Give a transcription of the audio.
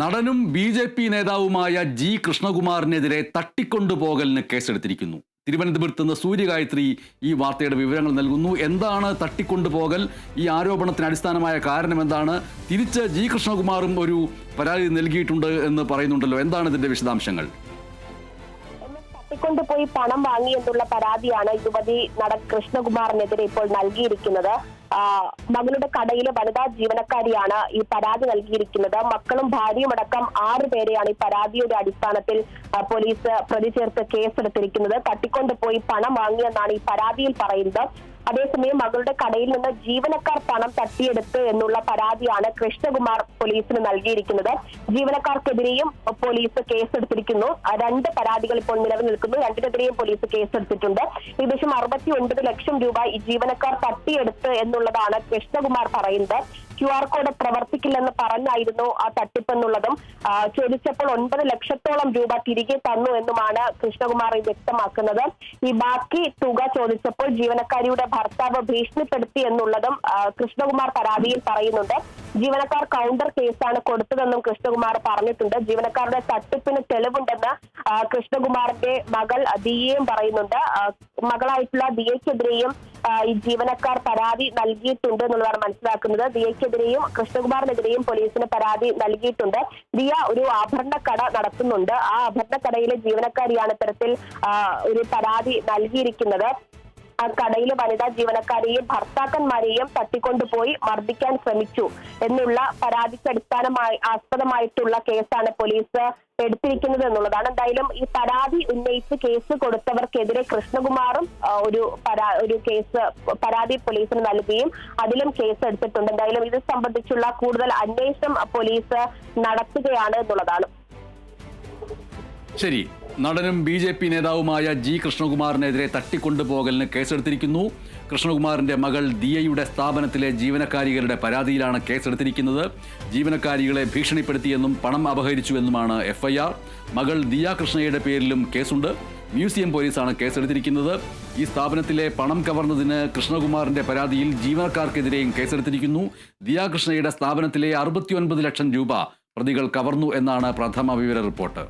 നടനും ബി.ജെ.പി. നേതാവുമായ ജി കൃഷ്ണകുമാറിനെതിരെ തട്ടിക്കൊണ്ടുപോകലിന് കേസെടുത്തിരിക്കുന്നു. തിരുവനന്തപുരത്ത് നിന്ന് സൂര്യഗായത്രി ഈ വാർത്തയുടെ വിവരങ്ങൾ നൽകുന്നു. എന്താണ് തട്ടിക്കൊണ്ടുപോകൽ? ഈ ആരോപണത്തിന് അടിസ്ഥാനമായ കാരണം എന്താണ്? തിരിച്ച് ജി കൃഷ്ണകുമാറും ഒരു പരാതി നൽകിയിട്ടുണ്ട് എന്ന് പറയുന്നുണ്ടല്ലോ. എന്താണ് ഇതിന്റെ വിശദാംശങ്ങൾ? തട്ടിക്കൊണ്ടുപോയി പണം വാങ്ങി എന്നുള്ള പരാതിയാണ് യുവതി നടൻ കൃഷ്ണകുമാറിനെതിരെ ഇപ്പോൾ നൽകിയിരിക്കുന്നത്. മകളുടെ കടയിലെ വനിതാ ജീവനക്കാരിയാണ് ഈ പരാതി നൽകിയിരിക്കുന്നത്. മക്കളും ഭാര്യയും അടക്കം 6 പേരെയാണ് ഈ പരാതിയുടെ അടിസ്ഥാനത്തിൽ പോലീസ് പ്രതി ചേർത്ത് കേസെടുത്തിരിക്കുന്നത്. തട്ടിക്കൊണ്ടുപോയി പണം വാങ്ങിയെന്നാണ് ഈ പരാതിയിൽ പറയുന്നത്. അതേസമയം മകളുടെ കടയിൽ നിന്ന് ജീവനക്കാർ പണം തട്ടിയെടുത്ത് എന്നുള്ള പരാതിയാണ് കൃഷ്ണകുമാർ പോലീസിന് നൽകിയിരിക്കുന്നത്. ജീവനക്കാർക്കെതിരെയും പോലീസ് കേസെടുത്തിരിക്കുന്നു. 2 പരാതികൾ ഇപ്പോൾ നിലവിൽ നിൽക്കുന്നു. 2-നെതിരെയും പോലീസ് കേസെടുത്തിട്ടുണ്ട്. ഏകദേശം 69 ലക്ഷം രൂപ ഈ ജീവനക്കാർ തട്ടിയെടുത്ത് എന്നുള്ളതാണ് കൃഷ്ണകുമാർ പറയുന്നത്. QR കോഡ് പ്രവർത്തിക്കില്ലെന്ന് പറഞ്ഞായിരുന്നു ആ തട്ടിപ്പെന്നുള്ളതും ചോദിച്ചപ്പോൾ 9 ലക്ഷത്തോളം രൂപ തിരികെ തന്നു എന്നുമാണ് കൃഷ്ണകുമാർ വ്യക്തമാക്കുന്നത്. ഈ ബാക്കി തുക ചോദിച്ചപ്പോൾ ജീവനക്കാരിയുടെ ഭർത്താവ് ഭീഷണിപ്പെടുത്തി എന്നുള്ളതും കൃഷ്ണകുമാർ പരാതിയിൽ പറയുന്നുണ്ട്. ജീവനക്കാർ കൗണ്ടർ കേസാണ് കൊടുത്തതെന്നും കൃഷ്ണകുമാർ പറഞ്ഞിട്ടുണ്ട്. ജീവനക്കാരുടെ തട്ടിപ്പിന് തെളിവുണ്ടെന്ന് കൃഷ്ണകുമാറിന്റെ മകൾ ദിയയും പറയുന്നുണ്ട്. മകളായിട്ടുള്ള ദിയയ്ക്കെതിരെയും ഈ ജീവനക്കാർ പരാതി നൽകിയിട്ടുണ്ട് എന്നുള്ളതാണ് മനസ്സിലാക്കുന്നത്. ദിയയ്ക്കെതിരെയും കൃഷ്ണകുമാറിനെതിരെയും പോലീസിന് പരാതി നൽകിയിട്ടുണ്ട്. ദിയ ഒരു ആഭരണക്കട നടത്തുന്നുണ്ട്. ആ ആഭരണക്കടയിലെ ജീവനക്കാരിയാണ് ഇത്തരത്തിൽ ഒരു പരാതി നൽകിയിരിക്കുന്നത്. ആ കടയിലെ വനിതാ ജീവനക്കാരെയും ഭർത്താക്കന്മാരെയും തട്ടിക്കൊണ്ടുപോയി മർദ്ദിക്കാൻ ശ്രമിച്ചു എന്നുള്ള പരാതിക്ക് ആസ്പദമായിട്ടുള്ള കേസാണ് പോലീസ് എടുത്തിരിക്കുന്നത് എന്നുള്ളതാണ്. എന്തായാലും ഈ പരാതി ഉന്നയിച്ച് കേസ് കൊടുത്തവർക്കെതിരെ കൃഷ്ണകുമാറും ഒരു പരാതി പോലീസിന് നൽകുകയും അതിലും കേസ് എടുത്തിട്ടുണ്ട്. എന്തായാലും ഇത് സംബന്ധിച്ചുള്ള കൂടുതൽ അന്വേഷണം പോലീസ് നടത്തുകയാണ് എന്നുള്ളതാണ്. ശരി. നടനും ബി.ജെ.പി. നേതാവുമായ ജി കൃഷ്ണകുമാറിനെതിരെ തട്ടിക്കൊണ്ടുപോകലിന് കേസെടുത്തിരിക്കുന്നു. കൃഷ്ണകുമാറിന്റെ മകൾ ദിയയുടെ സ്ഥാപനത്തിലെ ജീവനക്കാരികളുടെ പരാതിയിലാണ് കേസെടുത്തിരിക്കുന്നത്. ജീവനക്കാരികളെ ഭീഷണിപ്പെടുത്തിയെന്നും പണം അപഹരിച്ചുവെന്നുമാണ് FIR. മകൾ ദിയ കൃഷ്ണയുടെ പേരിലും കേസുണ്ട്. മ്യൂസിയം പോലീസാണ് കേസെടുത്തിരിക്കുന്നത്. ഈ സ്ഥാപനത്തിലെ പണം കവർന്നതിന് കൃഷ്ണകുമാറിന്റെ പരാതിയിൽ ജീവനക്കാർക്കെതിരെയും കേസെടുത്തിരിക്കുന്നു. ദിയ കൃഷ്ണയുടെ സ്ഥാപനത്തിലെ 69 ലക്ഷം രൂപ പ്രതികൾ കവർന്നു എന്നാണ് പ്രഥമ വിവര റിപ്പോർട്ട്.